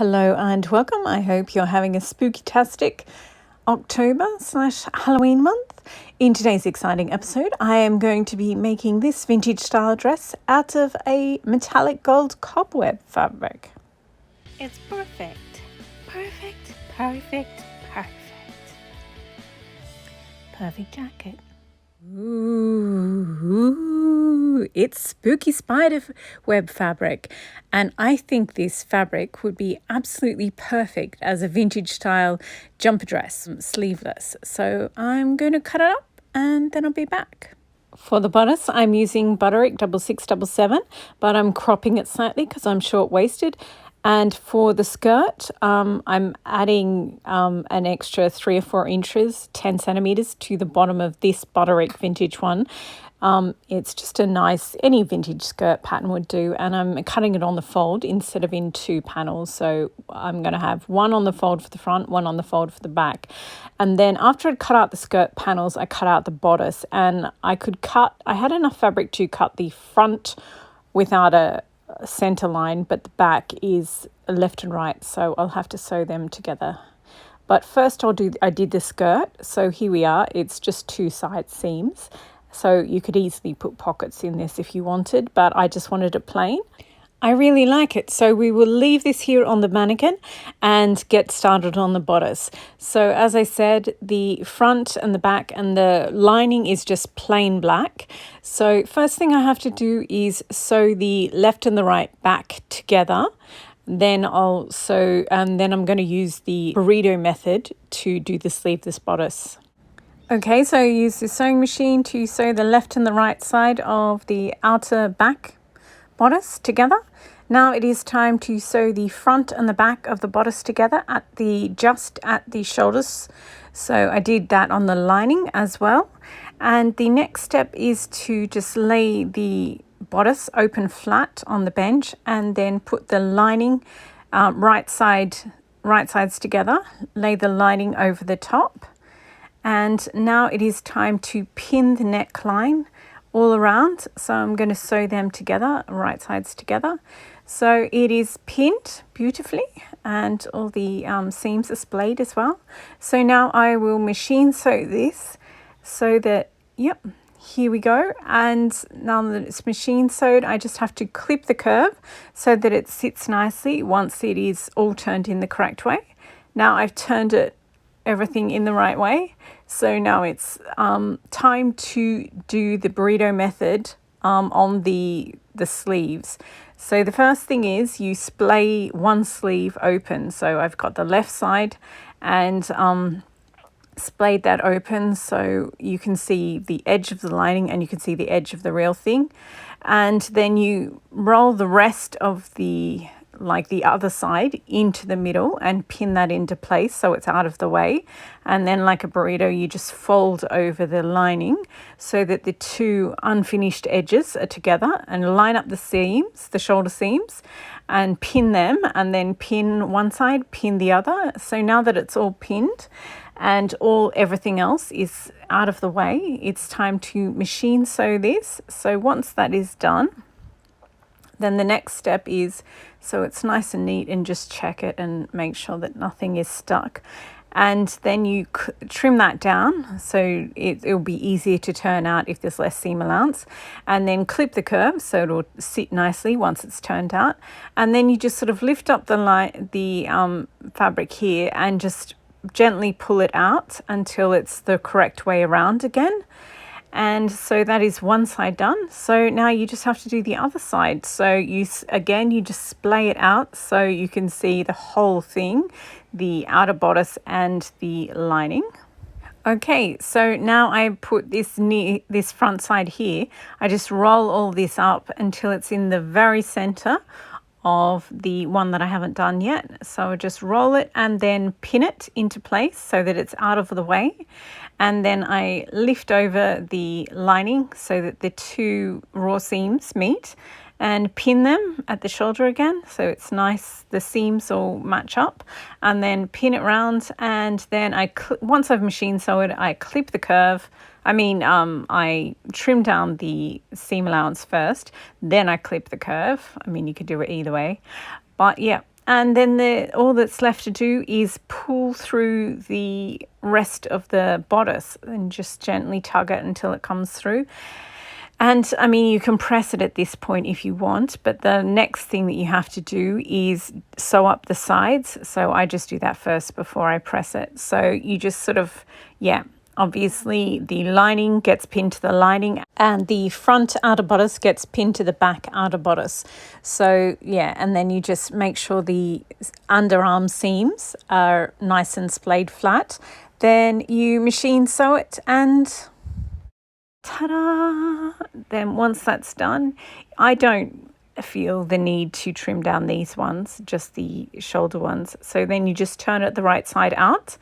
Hello and welcome. I hope you're having a spooky-tastic October/Halloween month. In today's exciting episode, I am going to be making this vintage style dress out of a metallic gold cobweb fabric. It's perfect. Perfect, perfect, perfect. Perfect jacket. Ooh, it's spooky spider web fabric, and I think this fabric would be absolutely perfect as a vintage style jumper dress, sleeveless. So I'm going to cut it up and then I'll be back. For the bodice, I'm using Butterick 6677, but I'm cropping it slightly because I'm short-waisted. And for the skirt, I'm adding an extra 3 or 4 inches, 10 centimetres to the bottom of this Butterick vintage one. It's just a nice, any vintage skirt pattern would do. And I'm cutting it on the fold instead of in 2 panels. So I'm going to have one on the fold for the front, one on the fold for the back. And then after I'd cut out the skirt panels, I cut out the bodice. And I had enough fabric to cut the front without a center line, but the back is left and right, so I'll have to sew them together. But first I did the skirt, so here we are. It's just 2 side seams, so you could easily put pockets in this if you wanted, but I just wanted it plain. I really like it, so we will leave this here on the mannequin and get started on the bodice. So as I said, the front and the back and the lining is just plain black. So first thing I have to do is sew the left and the right back together. Then I'm going to use the burrito method to do the sleeveless bodice. Okay, so I use the sewing machine to sew the left and the right side of the outer back bodice together. Now it is time to sew the front and the back of the bodice together just at the shoulders. So I did that on the lining as well. And the next step is to just lay the bodice open flat on the bench and then put the lining right sides together, lay the lining over the top. And now it is time to pin the neckline all around. So I'm going to sew them together, right sides together. So it is pinned beautifully and all the seams are splayed as well. So now I will machine sew this so that, here we go. And now that it's machine sewed, I just have to clip the curve so that it sits nicely once it is all turned in the correct way. Now I've turned everything in the right way. So now it's time to do the burrito method on the sleeves. So the first thing is you splay one sleeve open. So I've got the left side and splayed that open so you can see the edge of the lining and you can see the edge of the real thing. And then you roll the rest of the other side into the middle and pin that into place so it's out of the way. And then like a burrito, you just fold over the lining so that the 2 unfinished edges are together, and line up the seams, the shoulder seams, and pin them, and then pin one side, pin the other. So now that it's all pinned and everything else is out of the way, it's time to machine sew this. So once that is done, then the next step is, so it's nice and neat, and just check it and make sure that nothing is stuck. And then you trim that down so it'll be easier to turn out if there's less seam allowance. And then clip the curve so it'll sit nicely once it's turned out. And then you just sort of lift up the fabric here and just gently pull it out until it's the correct way around again. And so that is one side done. So now you just have to do the other side. So you just splay it out so you can see the whole thing, the outer bodice and the lining. Okay, so now I put this front side here. I just roll all this up until it's in the very center of the one that I haven't done yet. So I just roll it and then pin it into place so that it's out of the way. And then I lift over the lining so that the 2 raw seams meet and pin them at the shoulder again so it's nice, the seams all match up, and then pin it round. And then once I've machine sewed, I clip the curve. I trim down the seam allowance first, then I clip the curve. You could do it either way. But yeah, And then all that's left to do is pull through the rest of the bodice and just gently tug it until it comes through. And I mean, you can press it at this point if you want, but the next thing that you have to do is sew up the sides. So I just do that first before I press it. So you just sort of, yeah, obviously the lining gets pinned to the lining and the front outer bodice gets pinned to the back outer bodice. So yeah, and then you just make sure the underarm seams are nice and splayed flat. Then you machine sew it and ta-da! Then once that's done, I don't feel the need to trim down these ones, just the shoulder ones. So then you just turn it the right side out.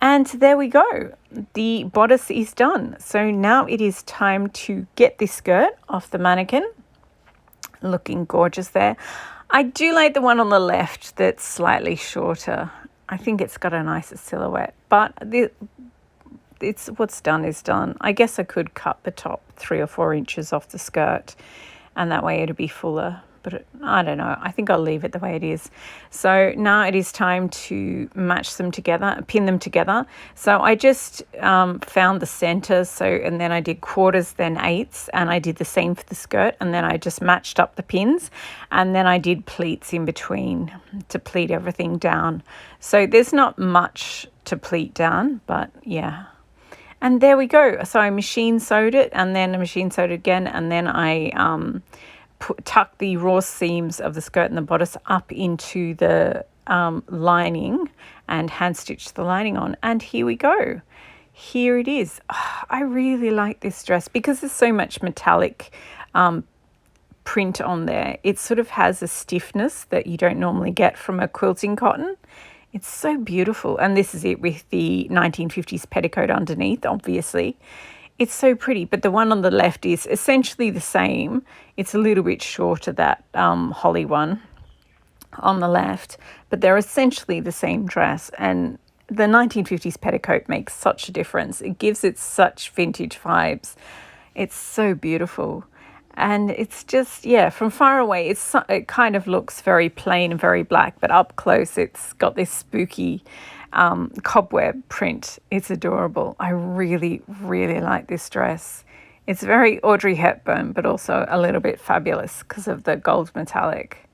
And there we go. The bodice is done. So now it is time to get this skirt off the mannequin. Looking gorgeous there. I do like the one on the left that's slightly shorter. I think it's got a nicer silhouette. But it's what's done is done. I guess I could cut the top 3 or 4 inches off the skirt and that way it'll be fuller. But I don't know. I think I'll leave it the way it is. So now it is time to match them together, pin them together. So I just found the center. And then I did quarters, then eighths, and I did the same for the skirt. And then I just matched up the pins, and then I did pleats in between to pleat everything down. So there's not much to pleat down, but yeah. And there we go. So I machine sewed it, and then I machine sewed it again, and then I tuck the raw seams of the skirt and the bodice up into the lining and hand stitch the lining on. And here we go. Here it is. Oh, I really like this dress because there's so much metallic print on there. It sort of has a stiffness that you don't normally get from a quilting cotton. It's so beautiful. And this is it with the 1950s petticoat underneath, obviously. It's so pretty, but the one on the left is essentially the same. It's a little bit shorter, that holly one on the left, but they're essentially the same dress. And the 1950s petticoat makes such a difference. It gives it such vintage vibes. It's so beautiful. And it's just, yeah, from far away, it kind of looks very plain and very black, but up close, it's got this spooky cobweb print. It's adorable. I really, really like this dress. It's very Audrey Hepburn, but also a little bit fabulous because of the gold metallic.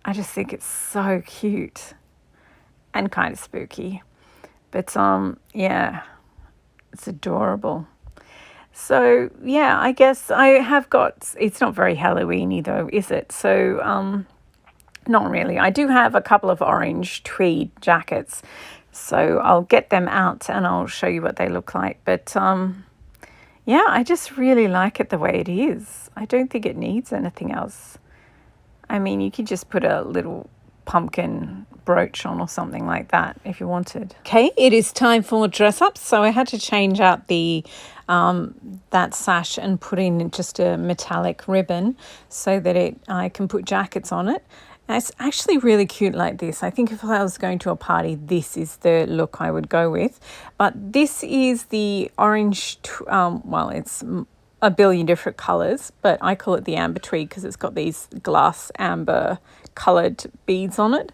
I just think it's so cute and kind of spooky. But yeah, it's adorable. So yeah, I guess I have got, it's not very Halloween-y though, is it? So not really. I do have a couple of orange tweed jackets. So I'll get them out and I'll show you what they look like. But yeah, I just really like it the way it is. I don't think it needs anything else. I mean, you could just put a little pumpkin brooch on or something like that if you wanted. Okay, it is time for dress up. So I had to change out the that sash and put in just a metallic ribbon so that I can put jackets on it. And it's actually really cute like this. I think if I was going to a party, this is the look I would go with. But this is the orange, well, it's a billion different colours, but I call it the amber tweed because it's got these glass amber coloured beads on it,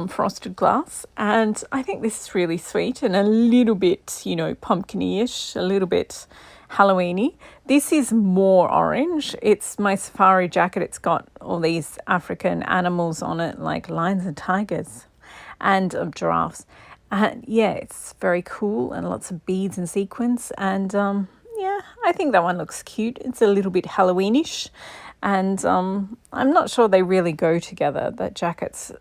frosted glass. And I think this is really sweet and a little bit, you know, pumpkin-ish, a little bit Halloween-y. This is more orange. It's my safari jacket. It's got all these African animals on it, like lions and tigers and giraffes. And yeah, it's very cool and lots of beads and sequins. And yeah, I think that one looks cute. It's a little bit Halloweenish. And I'm not sure they really go together. That jacket's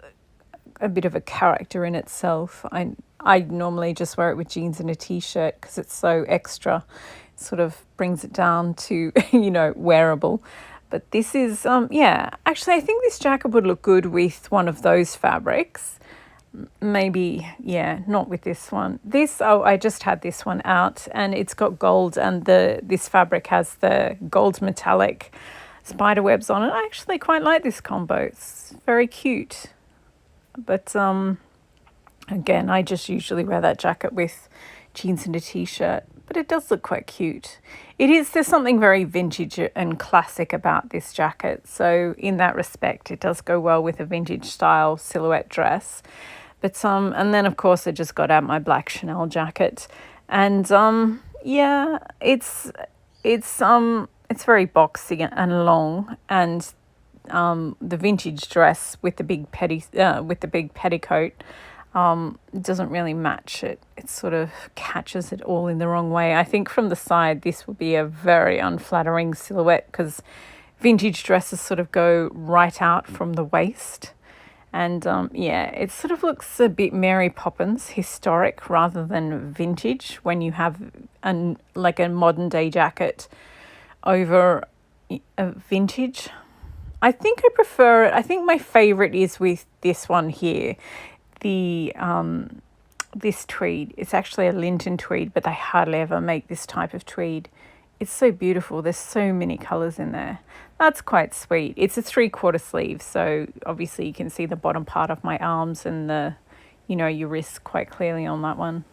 a bit of a character in itself. I normally just wear it with jeans and a t-shirt because it's so extra. It sort of brings it down to, you know, wearable. But this is, yeah, actually I think this jacket would look good with one of those fabrics. Maybe, yeah, not with this one. This, oh, I just had this one out and it's got gold and this fabric has the gold metallic spider webs on it. I actually quite like this combo. It's very cute. But again, I just usually wear that jacket with, jeans and a t-shirt, but it does look quite cute. There's something very vintage and classic about this jacket, so in that respect it does go well with a vintage style silhouette dress. But and then of course I just got out my black Chanel jacket, and yeah, it's very boxy and long, and the vintage dress with the big petticoat doesn't really match it. It sort of catches it all in the wrong way. I think from the side this would be a very unflattering silhouette, because vintage dresses sort of go right out from the waist. And yeah, it sort of looks a bit Mary Poppins, historic rather than vintage, when you have like a modern day jacket over a vintage. I think I prefer it. I think my favorite is with this one here, this tweed. It's actually a Linton tweed, but they hardly ever make this type of tweed. It's so beautiful. There's so many colours in there. That's quite sweet. It's a 3/4 sleeve, so obviously you can see the bottom part of my arms and your wrists quite clearly on that one.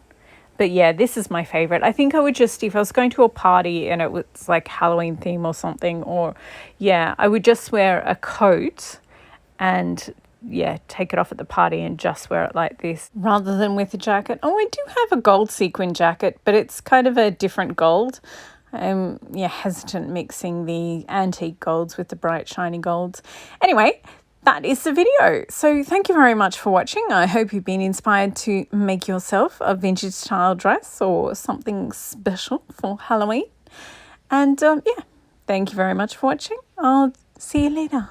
But yeah, this is my favourite. I think I would just, if I was going to a party and it was like Halloween theme or something, or yeah, I would just wear a coat and yeah, take it off at the party and just wear it like this rather than with a jacket. Oh, I do have a gold sequin jacket, but it's kind of a different gold. Yeah, hesitant mixing the antique golds with the bright shiny golds. Anyway, that is the video. So thank you very much for watching. I hope you've been inspired to make yourself a vintage style dress or something special for Halloween. And yeah, thank you very much for watching. I'll see you later.